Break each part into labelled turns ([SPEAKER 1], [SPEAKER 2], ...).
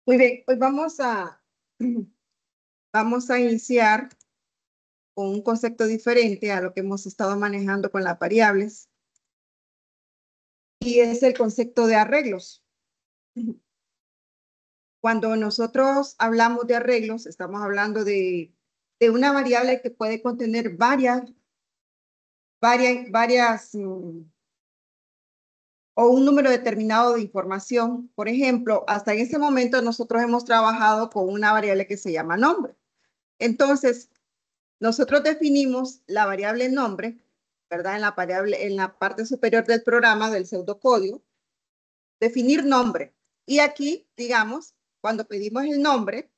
[SPEAKER 1] Muy bien, hoy vamos a iniciar con un concepto diferente a lo que hemos estado manejando con las variables, y es el concepto de arreglos. Cuando nosotros hablamos de arreglos, estamos hablando de una variable que puede contener varias, o un número determinado de información. Por ejemplo, hasta en este momento nosotros hemos trabajado con una variable que se llama nombre. Entonces, nosotros definimos la variable nombre, ¿verdad? En la parte superior del programa, del pseudocódigo, definir nombre. Y aquí, digamos, cuando pedimos el nombre,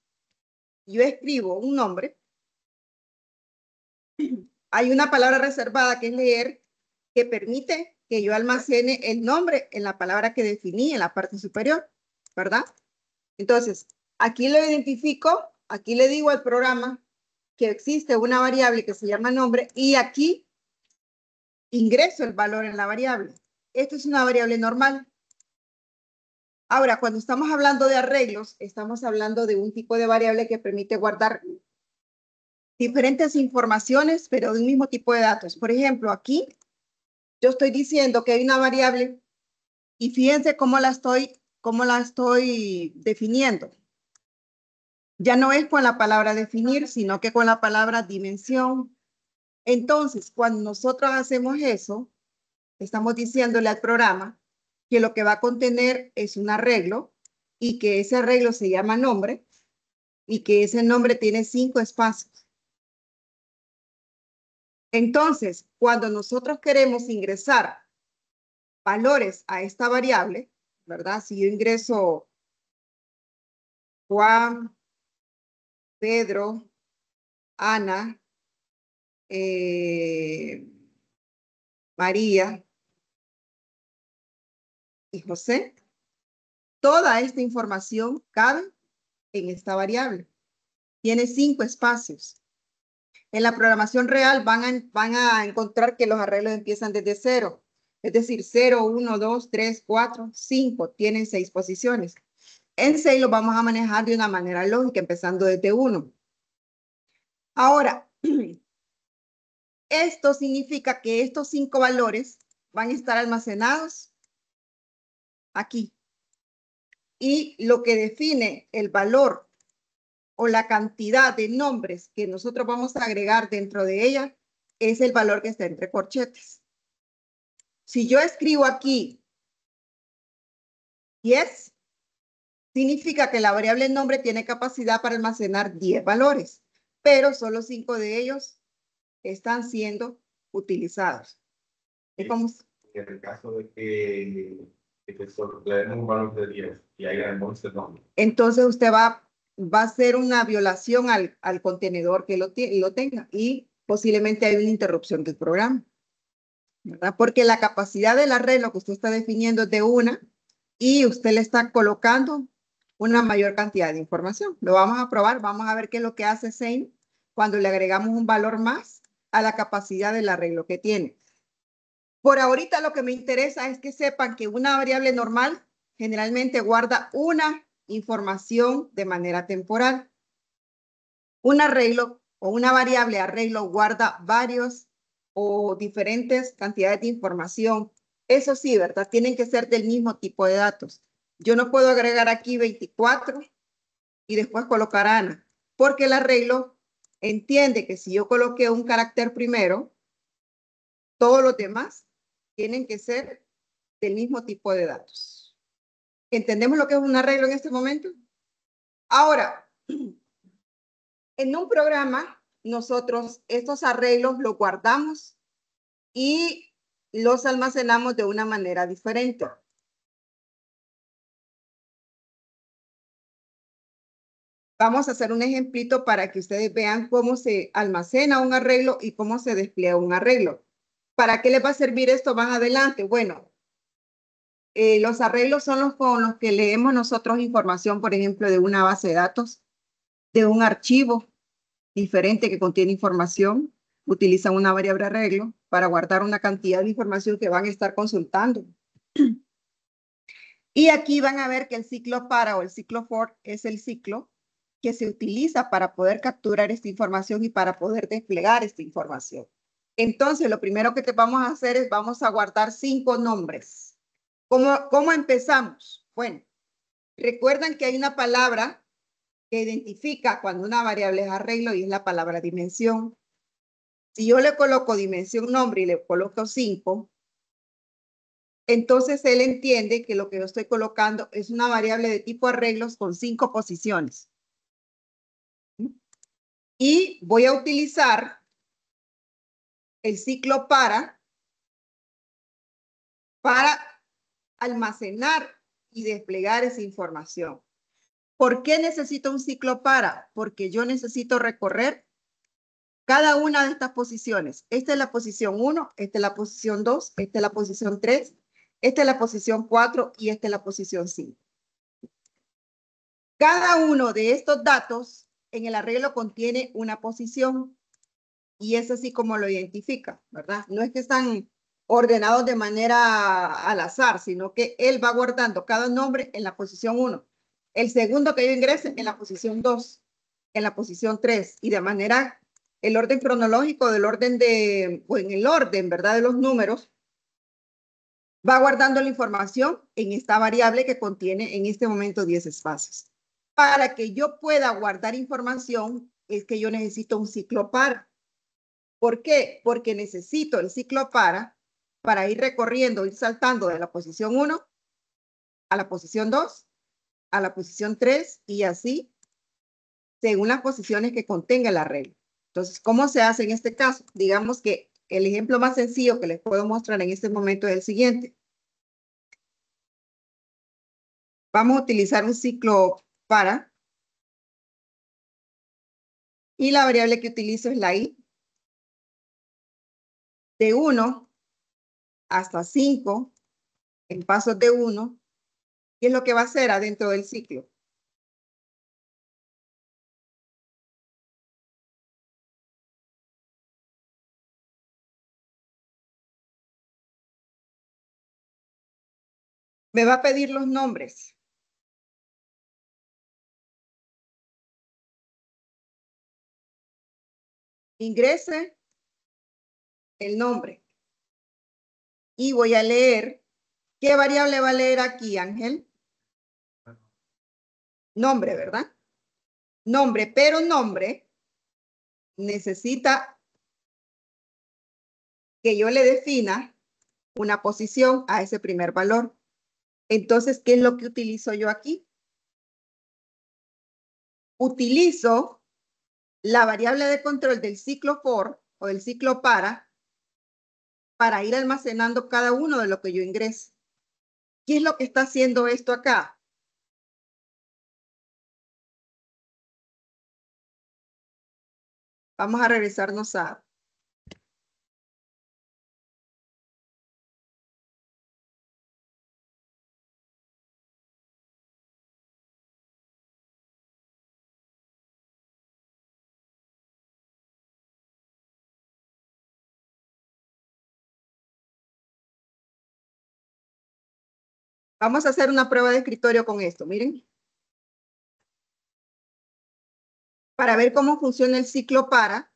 [SPEAKER 1] yo escribo un nombre, hay una palabra reservada que es leer, que permite que yo almacene el nombre en la palabra que definí en la parte superior, ¿verdad? Entonces, aquí lo identifico, aquí le digo al programa que existe una variable que se llama nombre, y aquí ingreso el valor en la variable. Esto es una variable normal. Ahora, cuando estamos hablando de arreglos, estamos hablando de un tipo de variable que permite guardar diferentes informaciones, pero de un mismo tipo de datos. Por ejemplo, aquí yo estoy diciendo que hay una variable y fíjense cómo la estoy definiendo. Ya no es con la palabra definir, sino que con la palabra dimensión. Entonces, cuando nosotros hacemos eso, estamos diciéndole al programa que lo que va a contener es un arreglo y que ese arreglo se llama nombre y que ese nombre tiene 5 espacios. Entonces, cuando nosotros queremos ingresar valores a esta variable, ¿verdad? Si yo ingreso Juan, Pedro, Ana, María y José, toda esta información cabe en esta variable. Tiene 5 espacios. En la programación real van a encontrar que los arreglos empiezan desde 0. Es decir, 0, 1, 2, 3, 4, 5. Tienen 6 posiciones. En 6 los vamos a manejar de una manera lógica, empezando desde 1. Ahora, esto significa que estos 5 valores van a estar almacenados aquí. Y lo que define el valor o la cantidad de nombres que nosotros vamos a agregar dentro de ella es el valor que está entre corchetes. Si yo escribo aquí 10, significa que la variable nombre tiene capacidad para almacenar 10 valores, pero solo 5 de ellos están siendo utilizados. ¿Es como?
[SPEAKER 2] En el caso de que le demos un valor de 10 y haya 11 nombres. Entonces
[SPEAKER 1] usted va a hacer una violación al contenedor que lo tenga, y posiblemente hay una interrupción del programa, ¿verdad? Porque la capacidad del arreglo que usted está definiendo es de una, y usted le está colocando una mayor cantidad de información. Lo vamos a probar, vamos a ver qué es lo que hace Sein cuando le agregamos un valor más a la capacidad del arreglo que tiene. Por ahorita lo que me interesa es que sepan que una variable normal generalmente guarda una información de manera temporal. Un arreglo o una variable arreglo guarda varios o diferentes cantidades de información. Eso sí, ¿verdad? Tienen que ser del mismo tipo de datos. Yo no puedo agregar aquí 24 y después colocar Ana, porque el arreglo entiende que si yo coloqué un carácter primero, todos los demás tienen que ser del mismo tipo de datos. ¿Entendemos lo que es un arreglo en este momento? Ahora, en un programa, nosotros estos arreglos los guardamos y los almacenamos de una manera diferente. Vamos a hacer un ejemplito para que ustedes vean cómo se almacena un arreglo y cómo se despliega un arreglo. ¿Para qué les va a servir esto más adelante? Bueno, los arreglos son los con los que leemos nosotros información, por ejemplo, de una base de datos, de un archivo diferente que contiene información. Utilizan una variable arreglo para guardar una cantidad de información que van a estar consultando. Y aquí van a ver que el ciclo para o el ciclo for es el ciclo que se utiliza para poder capturar esta información y para poder desplegar esta información. Entonces, lo primero que te vamos a hacer es vamos a guardar 5 nombres. ¿Cómo empezamos? Bueno, recuerdan que hay una palabra que identifica cuando una variable es arreglo y es la palabra dimensión. Si yo le coloco dimensión nombre y le coloco 5, entonces él entiende que lo que yo estoy colocando es una variable de tipo arreglos con 5 posiciones. Y voy a utilizar el ciclo para almacenar y desplegar esa información. ¿Por qué necesito un ciclo para? Porque yo necesito recorrer cada una de estas posiciones. Esta es la posición 1, esta es la posición 2, esta es la posición 3, esta es la posición 4 y esta es la posición 5. Cada uno de estos datos en el arreglo contiene una posición y es así como lo identifica, ¿verdad? No es que están ordenados de manera al azar, sino que él va guardando cada nombre en la posición 1. El segundo que yo ingrese en la posición 2, en la posición 3 y de manera el orden cronológico del orden o en el orden, ¿verdad? De los números, va guardando la información en esta variable que contiene en este momento 10 espacios. Para que yo pueda guardar información es que yo necesito un ciclo para. ¿Por qué? Porque necesito el ciclo para ir recorriendo, ir saltando de la posición 1 a la posición 2, a la posición 3 y así según las posiciones que contenga el arreglo. Entonces, ¿cómo se hace en este caso? Digamos que el ejemplo más sencillo que les puedo mostrar en este momento es el siguiente. Vamos a utilizar un ciclo para y la variable que utilizo es la i. De 1 hasta 5 en pasos de 1. ¿Qué es lo que va a hacer adentro del ciclo? Me va a pedir los nombres. Ingrese el nombre. Y voy a leer. ¿Qué variable va a leer aquí, Ángel? Nombre, ¿verdad? Nombre, pero nombre necesita que yo le defina una posición a ese primer valor. Entonces, ¿qué es lo que utilizo yo aquí? Utilizo la variable de control del ciclo for o del ciclo para ir almacenando cada uno de lo que yo ingrese. ¿Qué es lo que está haciendo esto acá? Vamos a regresarnos a... Vamos a hacer una prueba de escritorio con esto, miren. Para ver cómo funciona el ciclo para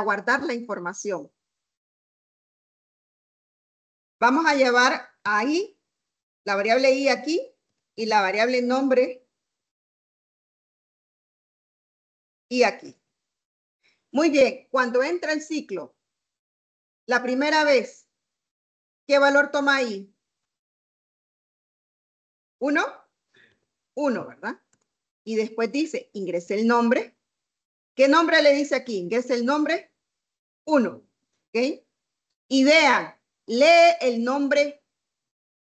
[SPEAKER 1] guardar la información. Vamos a llevar ahí la variable i aquí y la variable nombre y aquí. Muy bien, cuando entra el ciclo, la primera vez, ¿qué valor toma ahí? 1, 1, ¿verdad? Y después dice, ingrese el nombre. ¿Qué nombre le dice aquí? Ingrese el nombre 1, ¿ok? Y vean, lee el nombre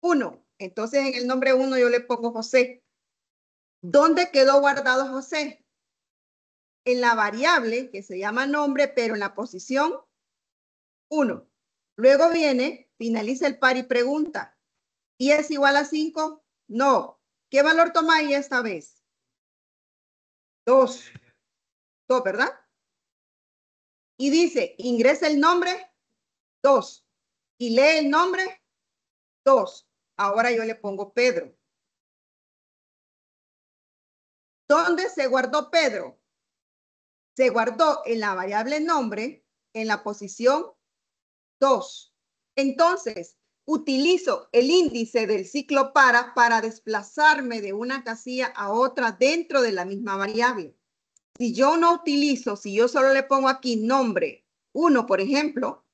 [SPEAKER 1] 1. Entonces en el nombre 1 yo le pongo José. ¿Dónde quedó guardado José? En la variable que se llama nombre, pero en la posición 1. Luego viene, finaliza el par y pregunta. ¿Y es igual a 5? No. ¿Qué valor toma ahí esta vez? 2. 2, ¿verdad? Y dice, ingresa el nombre 2. Y lee el nombre 2. Ahora yo le pongo Pedro. ¿Dónde se guardó Pedro? Se guardó en la variable nombre en la posición 2. Entonces, utilizo el índice del ciclo para desplazarme de una casilla a otra dentro de la misma variable. Si yo no utilizo, si yo solo le pongo aquí nombre 1, por ejemplo,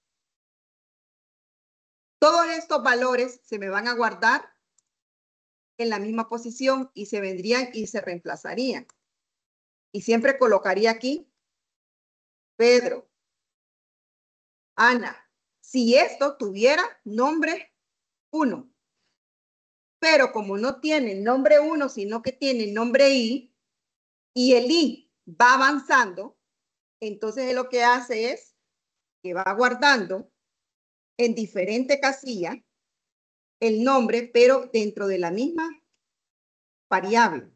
[SPEAKER 1] todos estos valores se me van a guardar en la misma posición y se vendrían y se reemplazarían. Y siempre colocaría aquí Pedro, Ana. Si esto tuviera nombre 1. Pero como no tiene nombre 1, sino que tiene nombre I, y el I va avanzando, entonces lo que hace es que va guardando en diferente casilla el nombre, pero dentro de la misma variable.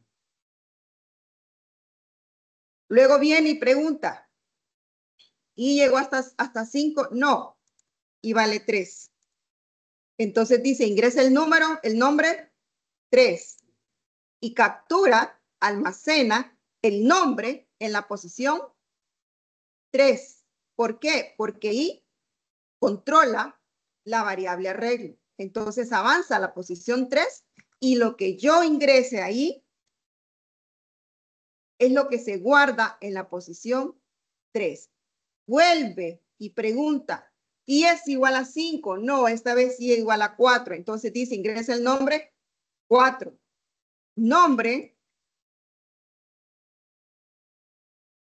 [SPEAKER 1] Luego viene y pregunta, ¿y llegó hasta 5? No, y vale 3. Entonces dice, ingresa el nombre 3, y captura, almacena el nombre en la posición 3. ¿Por qué? Porque I controla la variable arreglo. Entonces avanza a la posición 3 y lo que yo ingrese ahí es lo que se guarda en la posición 3. Vuelve y pregunta, ¿y es igual a 5? No, esta vez sí es igual a 4. Entonces dice, ingresa el nombre 4. Nombre,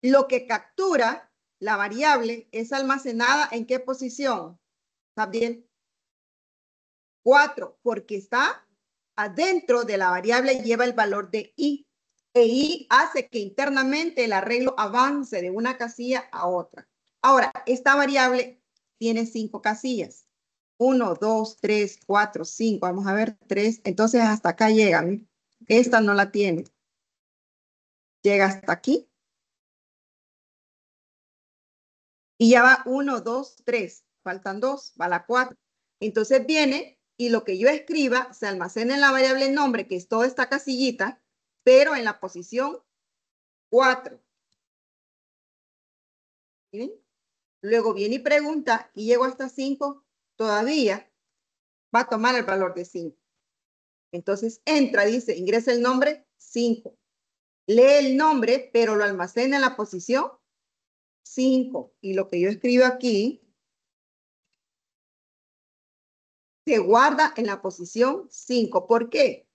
[SPEAKER 1] lo que captura la variable es almacenada ¿en qué posición? ¿Está bien? 4, porque está adentro de la variable, lleva el valor de I. E I hace que internamente el arreglo avance de una casilla a otra. Ahora, esta variable tiene 5 casillas. 1, 2, 3, 4, 5. Vamos a ver, 3. Entonces hasta acá llega. Esta no la tiene. Llega hasta aquí. Y ya va 1, 2, 3. Faltan 2, va la 4. Entonces viene y lo que yo escriba se almacena en la variable nombre, que es toda esta casillita, pero en la posición 4. ¿Sí? Luego viene y pregunta, y llego hasta 5, todavía va a tomar el valor de 5. Entonces entra, dice, ingresa el nombre 5. Lee el nombre, pero lo almacena en la posición 5. Y lo que yo escribo aquí se guarda en la posición 5. ¿Por qué?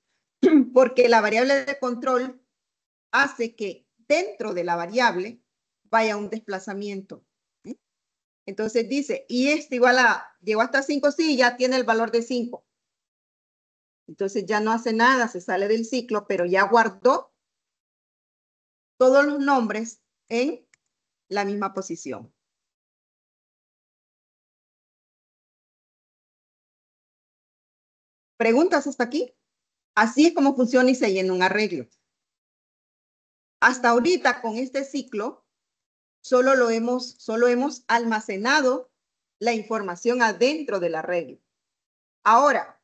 [SPEAKER 1] Porque la variable de control hace que dentro de la variable vaya un desplazamiento. ¿Sí? Entonces dice, y esto igual a, llegó hasta 5, sí, ya tiene el valor de 5. Entonces ya no hace nada, se sale del ciclo, pero ya guardó todos los nombres en la misma posición. ¿Preguntas hasta aquí? Así es como funciona y se llena un arreglo. Hasta ahorita con este ciclo solo hemos almacenado la información adentro del arreglo. Ahora,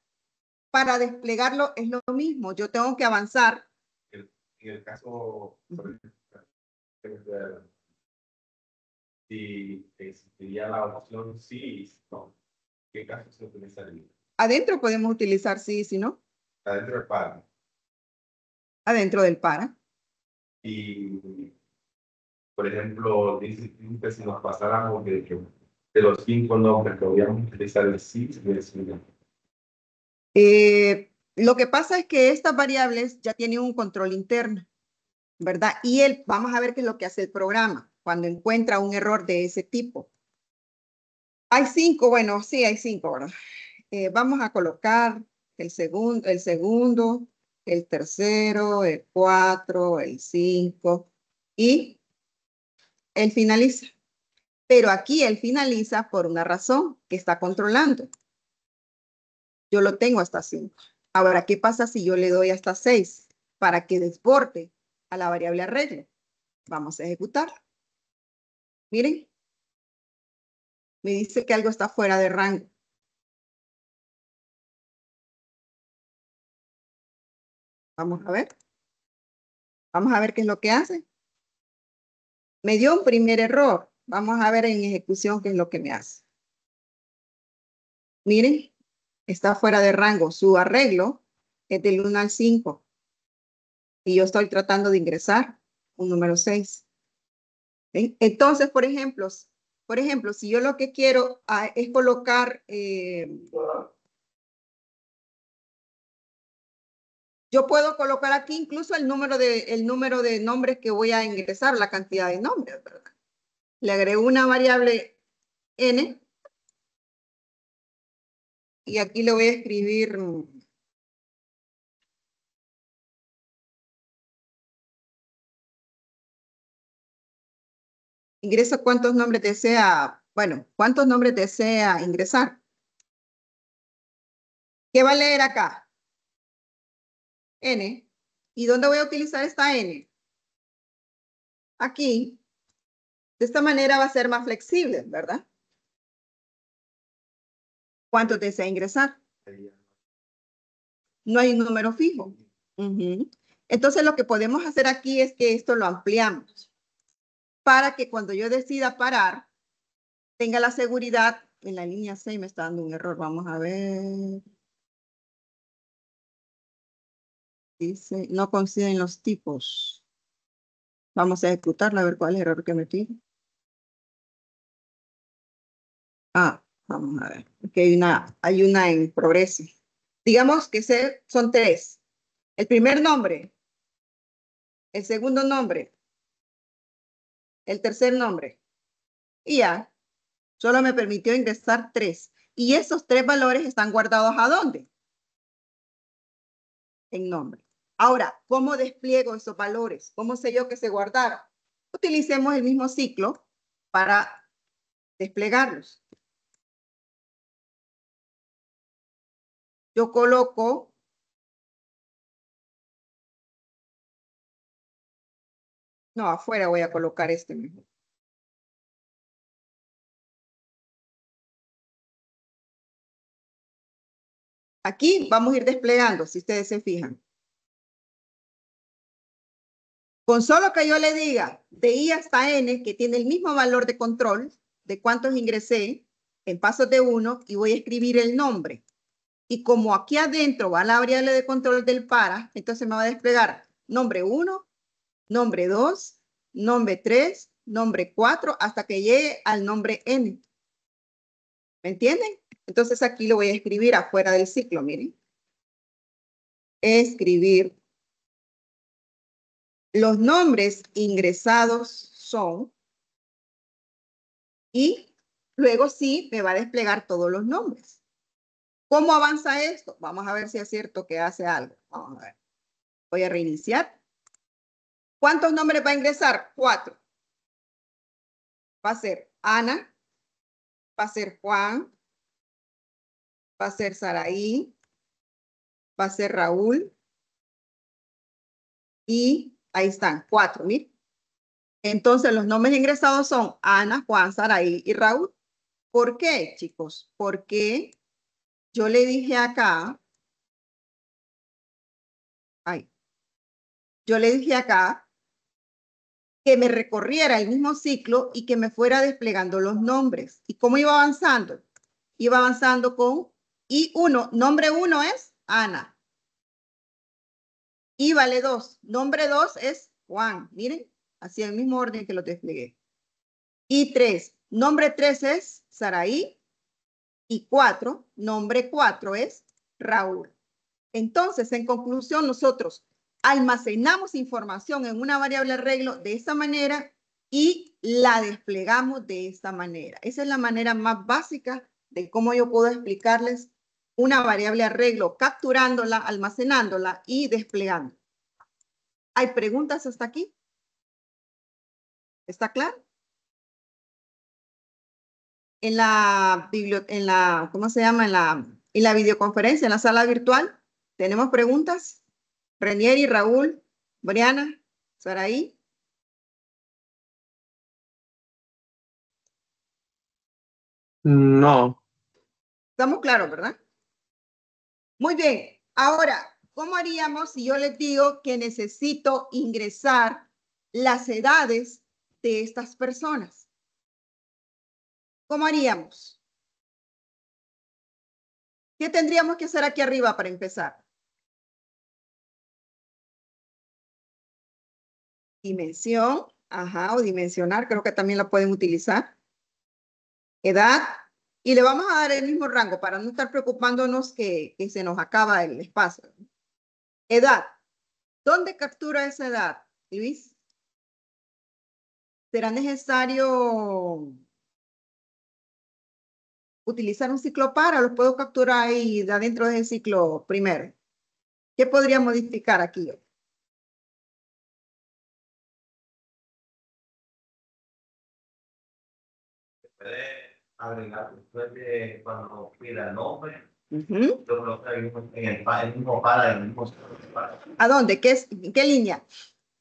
[SPEAKER 1] para desplegarlo es lo mismo. Yo tengo que avanzar.
[SPEAKER 2] En el caso, si existiría la opción sí, no. ¿Qué caso se utilizaría?
[SPEAKER 1] Adentro podemos utilizar sí, si no.
[SPEAKER 2] Adentro del para.
[SPEAKER 1] Adentro del para.
[SPEAKER 2] Y, por ejemplo, dice que si nos pasáramos de los 5 nombres, podríamos utilizar el sí y el sí.
[SPEAKER 1] Lo que pasa es que estas variables ya tienen un control interno, ¿verdad? Y vamos a ver qué es lo que hace el programa cuando encuentra un error de ese tipo. Hay 5, bueno, sí, hay 5, ¿verdad? Vamos a colocar el segundo, el tercero, el 4, el 5 y él finaliza. Pero aquí él finaliza por una razón que está controlando. Yo lo tengo hasta 5. Ahora, ¿qué pasa si yo le doy hasta 6 para que desborde a la variable arreglo? Vamos a ejecutar. Miren. Me dice que algo está fuera de rango. Vamos a ver. Vamos a ver qué es lo que hace. Me dio un primer error. Vamos a ver en ejecución qué es lo que me hace. Miren, está fuera de rango. Su arreglo es del 1 al 5. Y yo estoy tratando de ingresar un número 6. ¿Sí? Entonces, por ejemplo, si yo lo que quiero es colocar, yo puedo colocar aquí incluso el número de nombres que voy a ingresar, la cantidad de nombres, ¿verdad? Le agrego una variable n y aquí le voy a escribir ingreso cuántos nombres desea, bueno, cuántos nombres desea ingresar. ¿Qué va a leer acá? N. ¿Y dónde voy a utilizar esta n? Aquí. De esta manera va a ser más flexible, ¿verdad? ¿Cuántos desea ingresar? No hay un número fijo. Entonces lo que podemos hacer aquí es que esto lo ampliamos para que cuando yo decida parar, tenga la seguridad. En la línea 6 me está dando un error. Vamos a ver. Dice, no coinciden los tipos. Vamos a ejecutarla a ver cuál es el error que metí. Ah, vamos a ver. Aquí hay una en progreso. Digamos que son 3. El primer nombre, el segundo nombre, el tercer nombre. Y ya, solo me permitió ingresar 3. Y esos 3 valores están guardados ¿a dónde? En nombre. Ahora, ¿cómo despliego esos valores? ¿Cómo sé yo que se guardaron? Utilicemos el mismo ciclo para desplegarlos. Yo coloco no, afuera voy a colocar este mismo. Aquí vamos a ir desplegando, si ustedes se fijan. Con solo que yo le diga de I hasta N, que tiene el mismo valor de control, de cuántos ingresé en pasos de 1, y voy a escribir el nombre. Y como aquí adentro va la variable de control del para, entonces me va a desplegar nombre 1, nombre 2, nombre 3, nombre 4, hasta que llegue al nombre N. ¿Me entienden? Entonces aquí lo voy a escribir afuera del ciclo, miren. Escribir. Los nombres ingresados son, y luego sí me va a desplegar todos los nombres. ¿Cómo avanza esto? Vamos a ver si es cierto que hace algo. Vamos a ver. Voy a reiniciar. ¿Cuántos nombres va a ingresar? 4. Va a ser Ana, va a ser Juan, va a ser Saraí, va a ser Raúl, y ahí están, 4, miren. Entonces los nombres ingresados son Ana, Juan, Saraí y Raúl. ¿Por qué, chicos? Porque yo le dije acá, yo le dije acá que me recorriera el mismo ciclo y que me fuera desplegando los nombres. ¿Y cómo iba avanzando? Iba avanzando con I1. Nombre 1 es Ana. Y vale 2. Nombre 2 es Juan. Miren, así en el mismo orden que lo desplegué. Y 3. Nombre 3 es Saraí. Y 4. Nombre 4 es Raúl. Entonces, en conclusión, nosotros almacenamos información en una variable arreglo de esta manera y la desplegamos de esta manera. Esa es la manera más básica de cómo yo puedo explicarles una variable arreglo, capturándola, almacenándola y desplegando. ¿Hay preguntas hasta aquí? ¿Está claro? ¿Cómo se llama? En la videoconferencia, en la sala virtual, ¿tenemos preguntas? Renieri, Raúl, Briana, Saraí.
[SPEAKER 3] No.
[SPEAKER 1] Estamos claros, ¿verdad? Muy bien. Ahora, ¿cómo haríamos si yo les digo que necesito ingresar las edades de estas personas? ¿Cómo haríamos? ¿Qué tendríamos que hacer aquí arriba para empezar? Dimensión, ajá, o dimensionar, creo que también la pueden utilizar. Edad, y le vamos a dar el mismo rango para no estar preocupándonos que se nos acaba el espacio. Edad, ¿dónde captura esa edad, Luis? ¿Será necesario utilizar un ciclo para? ¿Lo puedo capturar ahí dentro de ese ciclo primero? ¿Qué podría modificar aquí?
[SPEAKER 2] Puede agregar después de cuando pida el nombre.
[SPEAKER 1] Ujú.
[SPEAKER 2] Yo creo que el mismo para, el mismo para.
[SPEAKER 1] ¿A dónde? ¿Qué línea?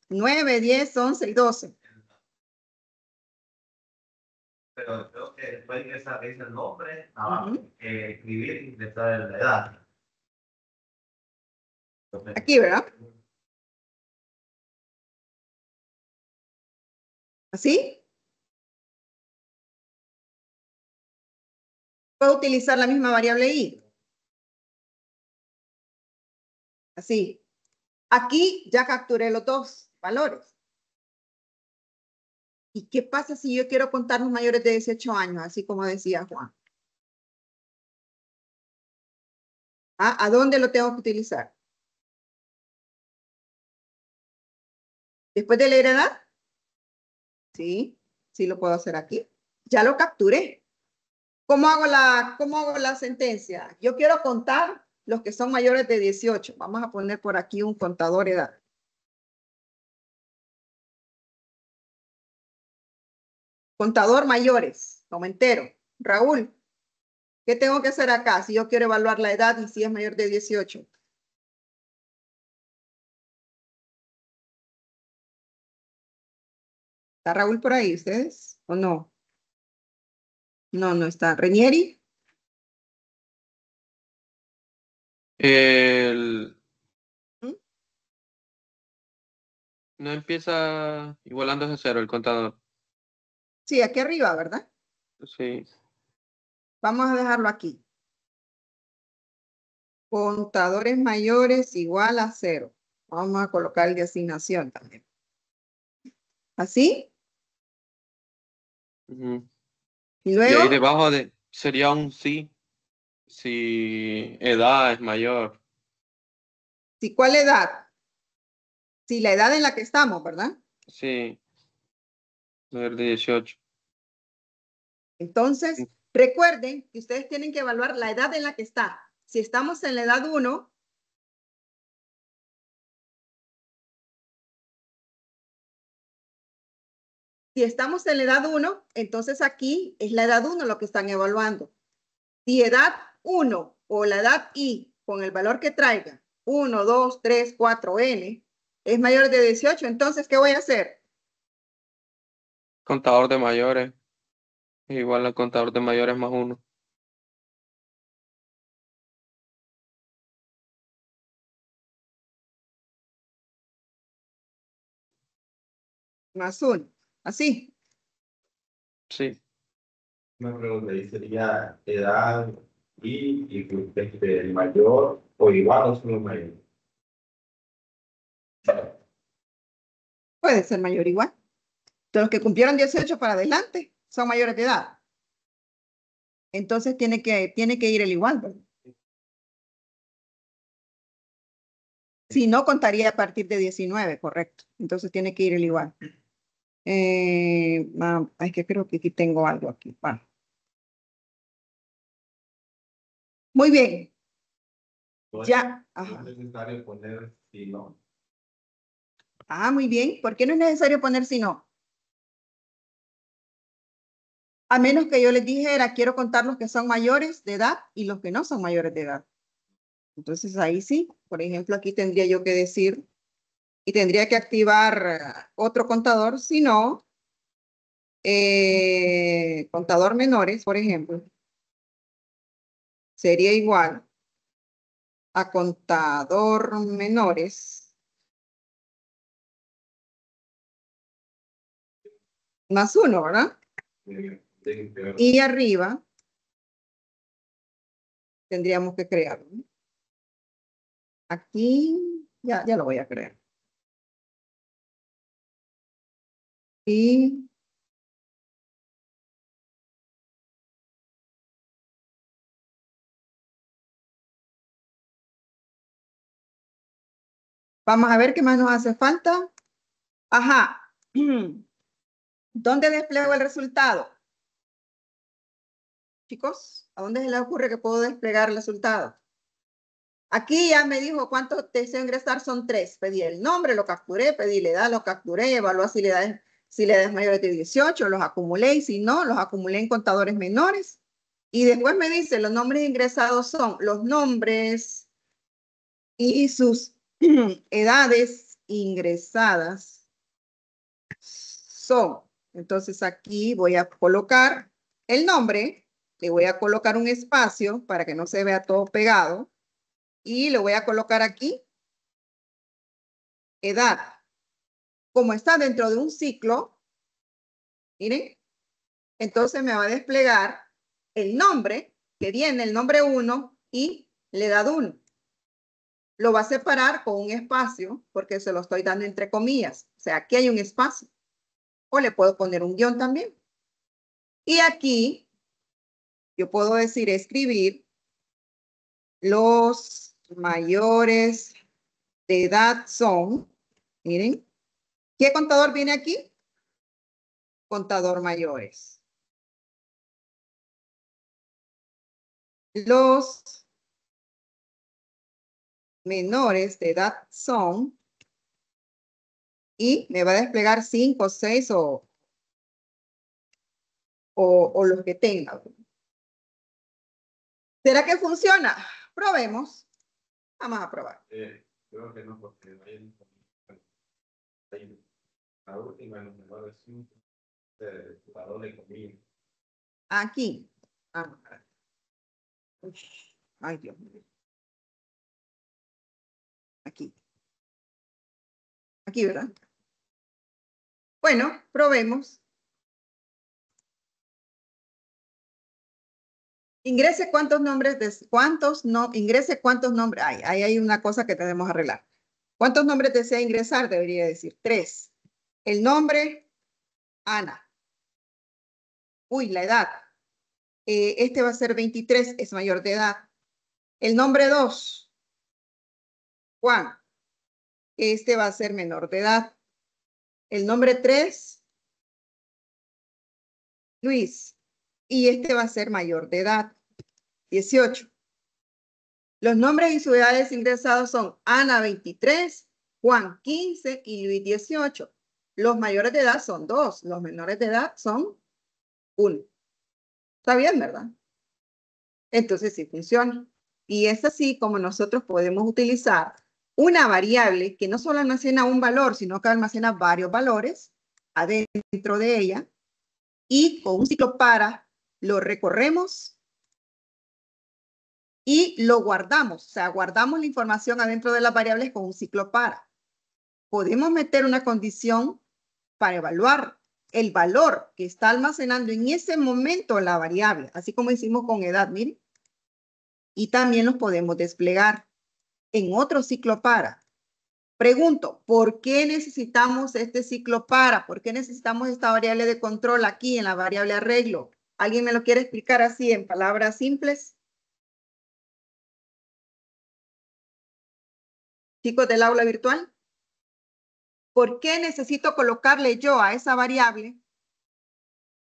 [SPEAKER 1] 9, 10, 11 y 12.
[SPEAKER 2] Pero creo que después de esa dice el nombre,
[SPEAKER 1] Ujú.
[SPEAKER 2] escribir y ingresar la edad. Entonces,
[SPEAKER 1] Aquí, ¿verdad? ¿Así? Puedo utilizar la misma variable i. Así. Aquí ya capturé los dos valores. ¿Y qué pasa si yo quiero contar los mayores de 18 años, así como decía Juan? ¿Ah? ¿A dónde lo tengo que utilizar? ¿Después de leer edad? Sí, sí lo puedo hacer aquí. Ya lo capturé. ¿Cómo hago la sentencia? Yo quiero contar los que son mayores de 18. Vamos a poner por aquí un contador edad. Contador mayores, como entero. Raúl, ¿qué tengo que hacer acá si yo quiero evaluar la edad y si es mayor de 18? ¿Está Raúl por ahí, ustedes? ¿O no? No, no está. ¿Renieri?
[SPEAKER 3] El,
[SPEAKER 1] ¿Mm?
[SPEAKER 3] no empieza igualando desde cero el contador.
[SPEAKER 1] Sí, aquí arriba, ¿verdad?
[SPEAKER 3] Sí.
[SPEAKER 1] Vamos a dejarlo aquí. Contadores mayores igual a 0. Vamos a colocar el de asignación también. ¿Así?
[SPEAKER 3] Ujú.
[SPEAKER 1] Y
[SPEAKER 3] Y ahí
[SPEAKER 1] luego,
[SPEAKER 3] debajo sería un sí, si edad es mayor.
[SPEAKER 1] ¿si cuál edad? Si la edad en la que estamos, ¿verdad?
[SPEAKER 3] Sí, mayor de 18.
[SPEAKER 1] Entonces, recuerden que ustedes tienen que evaluar la edad en la que está. Si estamos en la edad 1, si estamos en la edad 1, entonces aquí es la edad 1 lo que están evaluando. Si edad 1 o la edad I con el valor que traiga, 1, 2, 3, 4, N, es mayor de 18, entonces, ¿qué voy a hacer?
[SPEAKER 3] Contador de mayores. Igual al contador de mayores más 1.
[SPEAKER 1] Más 1. Así.
[SPEAKER 3] Sí.
[SPEAKER 2] Una pregunta ahí sería edad y el mayor o igual o solo mayor.
[SPEAKER 1] Puede ser mayor igual. De los que cumplieron 18 para adelante son mayores de edad. Entonces tiene que ir el igual, ¿verdad? Si no, contaría a partir de 19, correcto. Entonces tiene que ir el igual. Es que creo que aquí tengo algo aquí. Va. Muy bien.
[SPEAKER 2] No es,
[SPEAKER 1] Ya.
[SPEAKER 2] no es
[SPEAKER 1] Ajá.
[SPEAKER 2] necesario poner si no.
[SPEAKER 1] Ah, muy bien. ¿Por qué no es necesario poner si no? A menos que yo les dijera, quiero contar los que son mayores de edad y los que no son mayores de edad. Entonces ahí sí, por ejemplo, aquí tendría yo que decir y tendría que activar otro contador, si no, contador menores, por ejemplo, sería igual a contador menores más 1, ¿verdad? Y arriba tendríamos que crearlo. Aquí ya lo voy a crear. Y vamos a ver qué más nos hace falta. Ajá. ¿Dónde despliego el resultado? Chicos, ¿a dónde se les ocurre que puedo desplegar el resultado? Aquí ya me dijo cuántos deseo ingresar, son 3. Pedí el nombre, lo capturé, pedí la edad, lo capturé, evalué si la edad es mayor de 18, los acumulé y si no, los acumulé en contadores menores. Y después me dice, los nombres ingresados son los nombres y sus edades ingresadas son. Entonces aquí voy a colocar el nombre, le voy a colocar un espacio para que no se vea todo pegado y le voy a colocar aquí edad. Como está dentro de un ciclo, miren, entonces me va a desplegar el nombre que viene, el nombre 1 y la edad 1. Lo va a separar con un espacio porque se lo estoy dando entre comillas. O sea, aquí hay un espacio. O le puedo poner un guión también. Y aquí yo puedo decir escribir los mayores de edad son, miren, ¿qué contador viene aquí? Contador mayores. Los menores de edad son, y me va a desplegar 5, 6 o los que tenga. ¿Será que funciona? Probemos. Vamos a probar.
[SPEAKER 2] Creo que no, porque la última en los menores de jugador de comida.
[SPEAKER 1] Aquí. Vamos a ver. Ay, Dios mío. Aquí. Aquí, ¿verdad? Bueno, probemos. Ingrese cuántos nombres ingrese cuántos nombres. Ay, ahí hay una cosa que tenemos que arreglar. ¿Cuántos nombres desea ingresar? Debería decir 3. El nombre, Ana. Uy, la edad. Este va a ser 23, es mayor de edad. El nombre 2, Juan. Este va a ser menor de edad. El nombre 3, Luis. Y este va a ser mayor de edad, 18. Los nombres y sus edades ingresados son Ana 23, Juan 15 y Luis 18. Los mayores de edad son 2, los menores de edad son 1. Está bien, ¿verdad? Entonces sí funciona. Y es así como nosotros podemos utilizar una variable que no solo almacena un valor, sino que almacena varios valores adentro de ella. Y con un ciclo para lo recorremos y lo guardamos. O sea, guardamos la información adentro de las variables con un ciclo para. Podemos meter una condición para evaluar el valor que está almacenando en ese momento la variable, así como hicimos con edad, miren. Y también los podemos desplegar en otro ciclo para. Pregunto, ¿por qué necesitamos este ciclo para? ¿Por qué necesitamos esta variable de control aquí en la variable arreglo? ¿Alguien me lo quiere explicar así en palabras simples? Chicos del aula virtual. ¿Por qué necesito colocarle yo a esa variable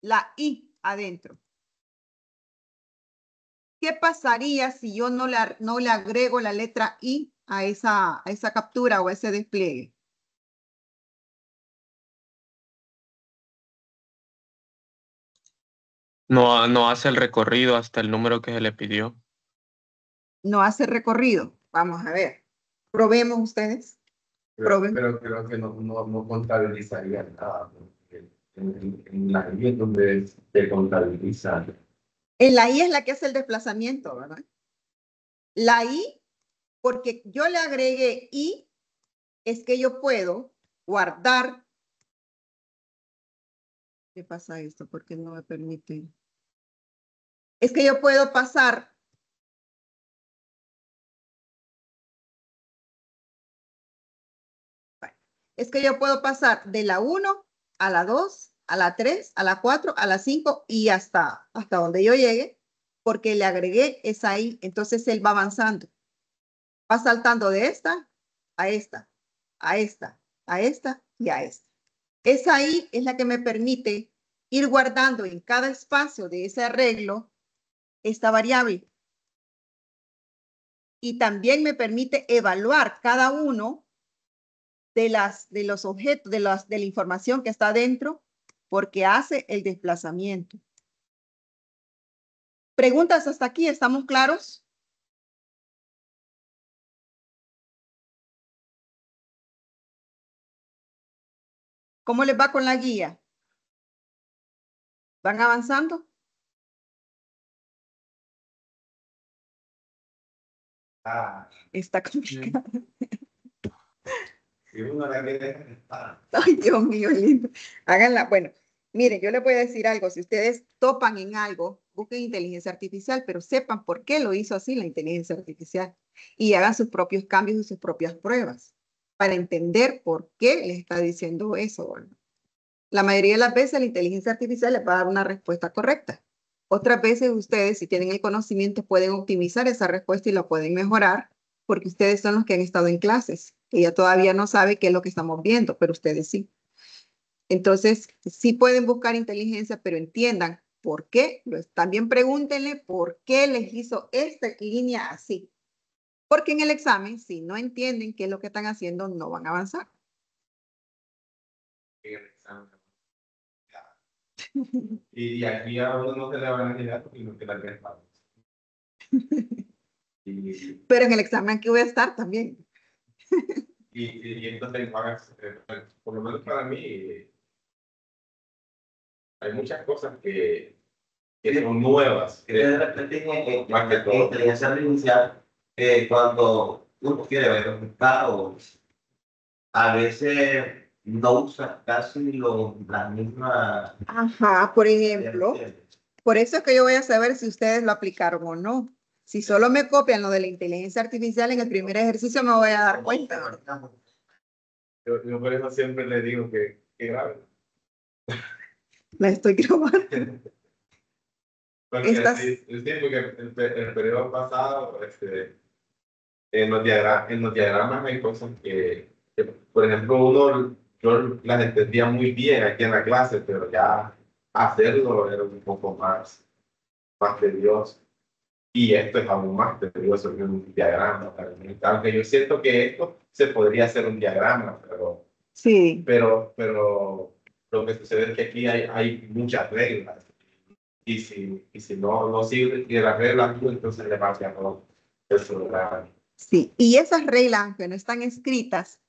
[SPEAKER 1] la i adentro? ¿Qué pasaría si yo no le agrego la letra i a esa captura o a ese despliegue?
[SPEAKER 3] No hace el recorrido hasta el número que se le pidió.
[SPEAKER 1] No hace recorrido. Vamos a ver. Probemos ustedes.
[SPEAKER 2] Pero creo que no contabilizaría nada. En la I es donde se contabiliza.
[SPEAKER 1] En la i es la que hace el desplazamiento, ¿verdad? La i porque yo le agregué y, es que yo puedo guardar. ¿Qué pasa esto? ¿Por qué no me permite? Es que yo puedo pasar. Es que yo puedo pasar de la 1 a la 2, a la 3, a la 4, a la 5 y hasta donde yo llegue, porque le agregué esa ahí. Entonces él va avanzando. Va saltando de esta a esta, a esta, a esta y a esta. Esa ahí es la que me permite ir guardando en cada espacio de ese arreglo esta variable. Y también me permite evaluar cada uno de los objetos, de la información que está dentro, porque hace el desplazamiento. ¿Preguntas hasta aquí? ¿Estamos claros? ¿Cómo les va con la guía? ¿Van avanzando? Está complicado.
[SPEAKER 2] Si uno la quiere,
[SPEAKER 1] Ay, Dios mío, lindo. Háganla. Bueno, miren, yo les voy a decir algo. Si ustedes topan en algo, busquen inteligencia artificial, pero sepan por qué lo hizo así la inteligencia artificial y hagan sus propios cambios y sus propias pruebas para entender por qué les está diciendo eso. ¿Verdad? La mayoría de las veces la inteligencia artificial les va a dar una respuesta correcta. Otras veces ustedes, si tienen el conocimiento, pueden optimizar esa respuesta y la pueden mejorar porque ustedes son los que han estado en clases. Ella todavía no sabe qué es lo que estamos viendo, pero ustedes sí. Entonces, sí pueden buscar inteligencia, pero entiendan por qué. También pregúntenle por qué les hizo esta línea así. Porque en el examen, si no entienden qué es lo que están haciendo, no van a avanzar.
[SPEAKER 2] Y aquí a uno no se le van a llegar porque no queda que
[SPEAKER 1] Pero en el examen aquí voy a estar también.
[SPEAKER 2] y entonces, por lo menos para mí, hay muchas cosas que son nuevas.
[SPEAKER 4] De repente
[SPEAKER 2] Más que
[SPEAKER 4] en
[SPEAKER 2] todo.
[SPEAKER 4] inteligencia artificial, cuando uno quiere ver resultados, a veces no usa casi las mismas.
[SPEAKER 1] Ajá, por ejemplo. Por eso es que yo voy a saber si ustedes lo aplicaron o no. Si solo me copian lo de la inteligencia artificial en el primer ejercicio, me voy a dar cuenta.
[SPEAKER 2] Yo por eso siempre le digo que grave.
[SPEAKER 1] La estoy grabando.
[SPEAKER 2] Porque
[SPEAKER 1] Estas-
[SPEAKER 2] sí, porque el periodo pasado, en los diagramas hay cosas que, por ejemplo, yo las entendía muy bien aquí en la clase, pero ya hacerlo era un poco más tedioso. Y esto es aún más tedioso que un diagrama. Aunque yo siento que esto se podría hacer un diagrama,
[SPEAKER 1] Sí.
[SPEAKER 2] pero lo que sucede es que aquí hay muchas reglas. Y si no sigue las reglas, entonces le va a todo el programa.
[SPEAKER 1] Sí, y esas reglas, aunque no están escritas,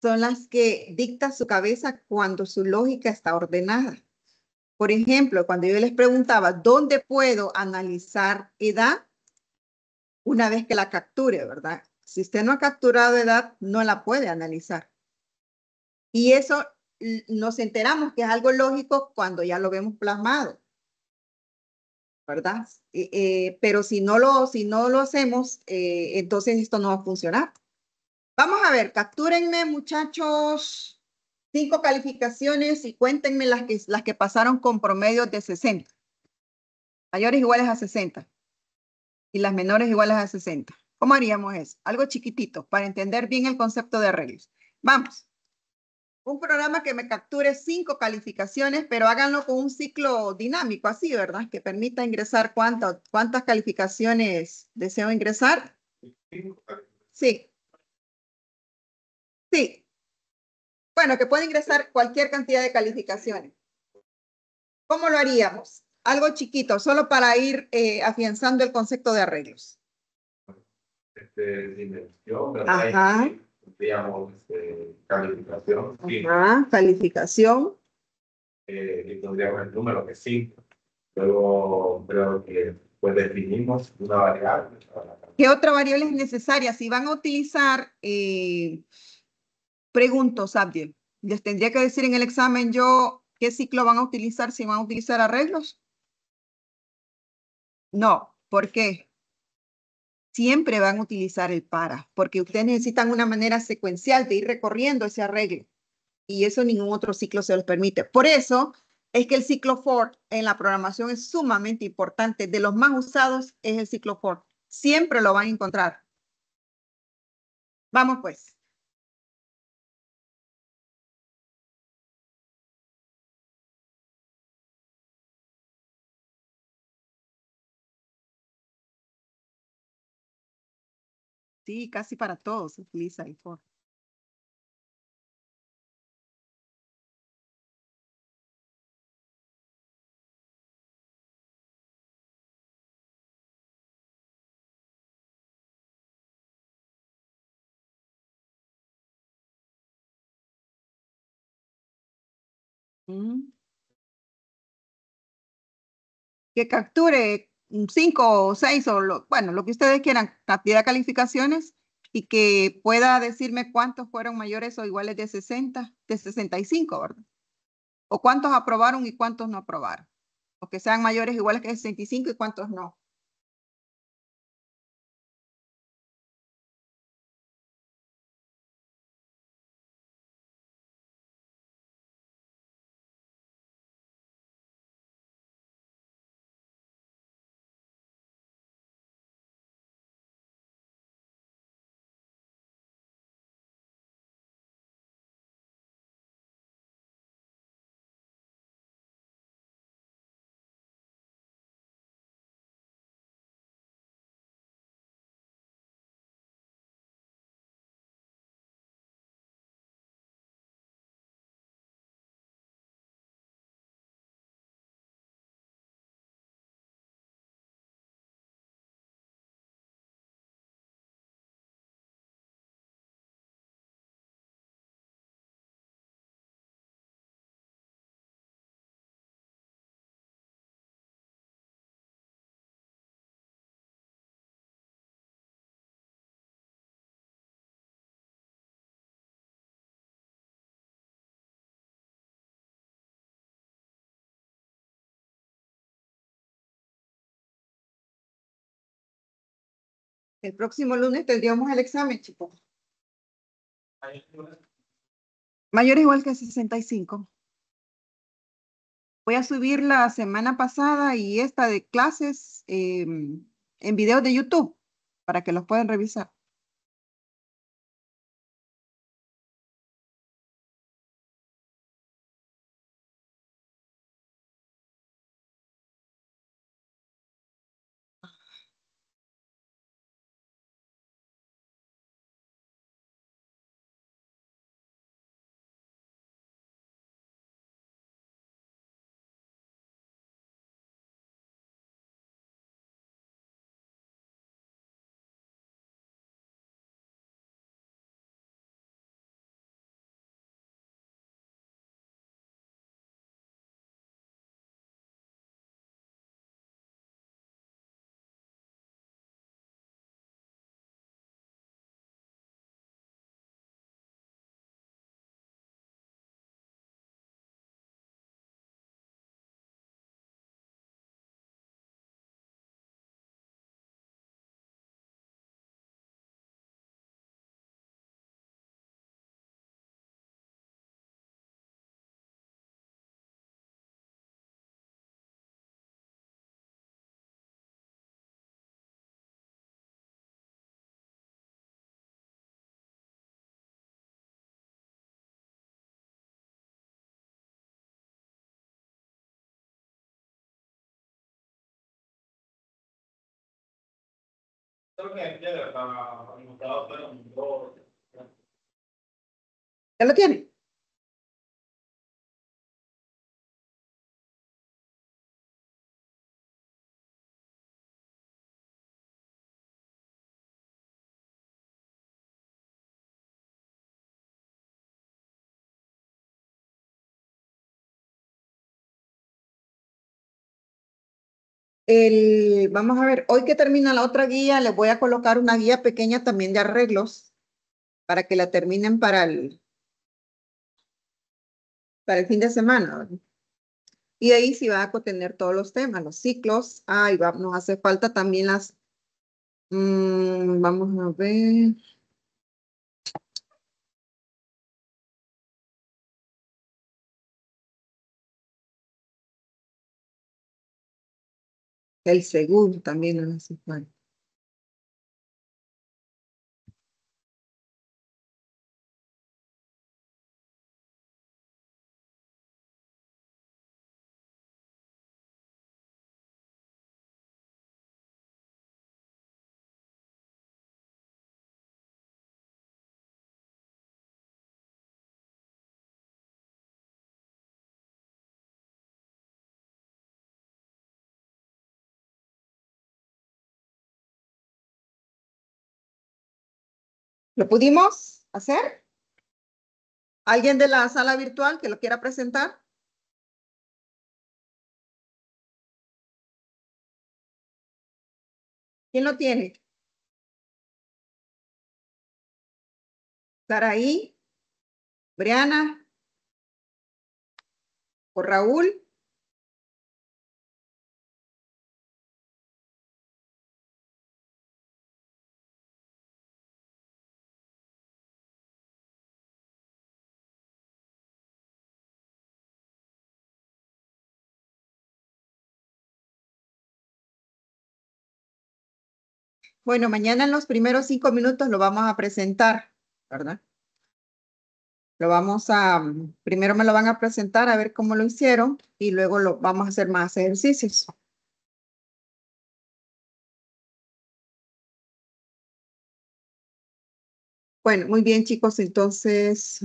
[SPEAKER 1] son las que dicta su cabeza cuando su lógica está ordenada. Por ejemplo, cuando yo les preguntaba, ¿dónde puedo analizar edad? Una vez que la capture, ¿verdad? Si usted no ha capturado edad, no la puede analizar. Y eso nos enteramos que es algo lógico cuando ya lo vemos plasmado, ¿verdad? Pero si no lo hacemos, entonces esto no va a funcionar. Vamos a ver, captúrenme, muchachos, 5 calificaciones y cuéntenme las que pasaron con promedios de 60. Mayores iguales a 60 y las menores iguales a 60. ¿Cómo haríamos eso? Algo chiquitito para entender bien el concepto de arreglos. Vamos. Un programa que me capture 5 calificaciones, pero háganlo con un ciclo dinámico, así, ¿verdad? Que permita ingresar cuántas calificaciones deseo ingresar. Sí. Sí. Bueno, que puede ingresar cualquier cantidad de calificaciones. ¿Cómo lo haríamos? Algo chiquito, solo para ir afianzando el concepto de arreglos.
[SPEAKER 2] Dimensión,
[SPEAKER 1] Ajá.
[SPEAKER 2] digamos, calificación.
[SPEAKER 1] Ajá, calificación.
[SPEAKER 2] Y tendríamos el número que 5. Luego creo que pues definimos una variable.
[SPEAKER 1] ¿Qué otra variable es necesaria? Si van a utilizar, pregunto, Sabdiel, les tendría que decir en el examen yo qué ciclo van a utilizar, si van a utilizar arreglos. No, ¿por qué? Siempre van a utilizar el para, porque ustedes necesitan una manera secuencial de ir recorriendo ese arreglo. Y eso ningún otro ciclo se los permite. Por eso es que el ciclo for en la programación es sumamente importante. De los más usados es el ciclo for. Siempre lo van a encontrar. Vamos pues. Sí, casi para todos se utiliza el for. Mm. Que capture 5 o 6 o bueno, lo que ustedes quieran, cantidad de calificaciones y que pueda decirme cuántos fueron mayores o iguales de 60, de 65, ¿verdad? O cuántos aprobaron y cuántos no aprobaron. O que sean mayores o iguales que 65 y cuántos no. El próximo lunes tendríamos el examen, chicos. Mayor o igual que 65. Voy a subir la semana pasada y esta de clases en videos de YouTube para que los puedan revisar. ¿Ya lo tienen? Vamos a ver, hoy que termina la otra guía, les voy a colocar una guía pequeña también de arreglos para que la terminen para el fin de semana, ¿verdad? Y ahí sí va a contener todos los temas, los ciclos. Ah, y nos hace falta también las... vamos a ver. El segundo también nos hace falta. ¿Lo pudimos hacer? ¿Alguien de la sala virtual que lo quiera presentar? ¿Quién lo tiene? ¿Saraí? ¿Briana? ¿O Raúl? Bueno, mañana en los primeros 5 minutos lo vamos a presentar, ¿verdad? Lo vamos a, primero me lo van a presentar a ver cómo lo hicieron y luego lo vamos a hacer más ejercicios. Bueno, muy bien, chicos, entonces,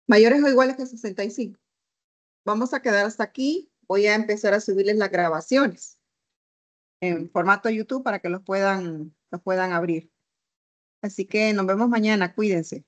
[SPEAKER 1] mayores o iguales que 65. Vamos a quedar hasta aquí. Voy a empezar a subirles las grabaciones en formato YouTube para que los puedan abrir. Así que nos vemos mañana, cuídense.